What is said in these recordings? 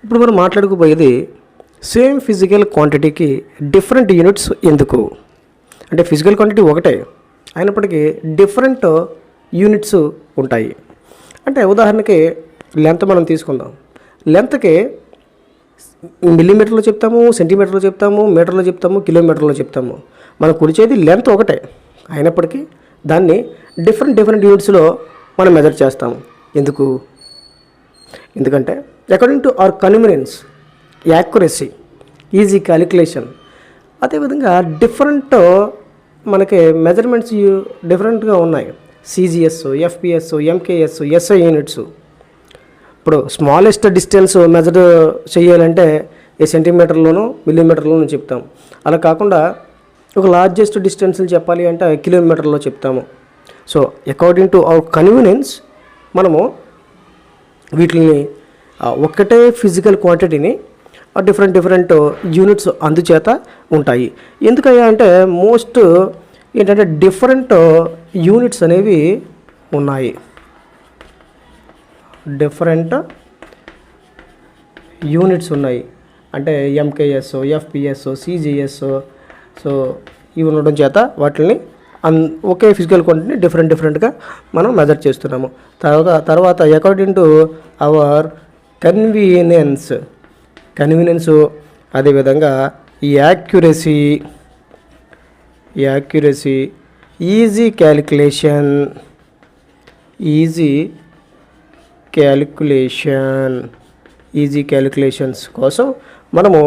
ఇప్పుడు మనం మాట్లాడుకోబోయేది same physical క్వాంటిటీకి డిఫరెంట్ యూనిట్స్ ఎందుకు అంటే ఫిజికల్ క్వాంటిటీ ఒకటే అయినప్పటికీ డిఫరెంట్ యూనిట్స్ ఉంటాయి. అంటే ఉదాహరణకి లెంత్ మనం తీసుకుందాం. లెంత్కి మిల్లీమీటర్లో చెప్తాము, సెంటీమీటర్లో చెప్తాము, మీటర్లో చెప్తాము, కిలోమీటర్లో చెప్తాము. మనం కొలిచేది లెంత్ ఒకటే అయినప్పటికీ దాన్ని డిఫరెంట్ యూనిట్స్లో మనం మెజర్ చేస్తాము. ఎందుకంటే according to our convenience, accuracy, easy calculation. అదేవిధంగా డిఫరెంట్ మనకి మెజర్మెంట్స్ డిఫరెంట్గా ఉన్నాయి. CGS, FPS, MKS, SI units. ఇప్పుడు స్మాలెస్ట్ డిస్టెన్స్ మెజర్ చేయాలంటే ఏ సెంటీమీటర్లోనూ మిల్లీమీటర్లోనూ చెప్తాం. అలా కాకుండా ఒక లార్జెస్ట్ డిస్టెన్స్ని చెప్పాలి అంటే కిలోమీటర్లో చెప్తాము. So according to our convenience మనము వీటిని ఒక్కటే ఫిజికల్ క్వాంటిటీని డిఫరెంట్ యూనిట్స్ అందుచేత ఉంటాయి. ఎందుకయ్యా అంటే మోస్ట్ ఏంటంటే డిఫరెంట్ యూనిట్స్ అనేవి ఉన్నాయి. డిఫరెంట్ యూనిట్స్ ఉన్నాయి అంటే ఎంకేఎస్, ఎఫ్పిఎస్, సిజిఎస్. సో ఇవి ఉండడం చేత వాటిని ఒకే ఫిజికల్ క్వాంటిటీని డిఫరెంట్గా మనం మెజర్ చేస్తున్నాము. తర్వాత అకార్డింగ్ టు అవర్ కన్వీనియన్స్, అదేవిధంగా యాక్యురసీ, ఈజీ క్యాలిక్యులేషన్స్ కోసం మనము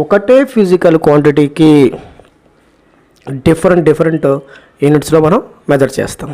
ఒకటే ఫిజికల్ క్వాంటిటీకి డిఫరెంట్ యూనిట్స్లో మనం మెజర్ చేస్తాం.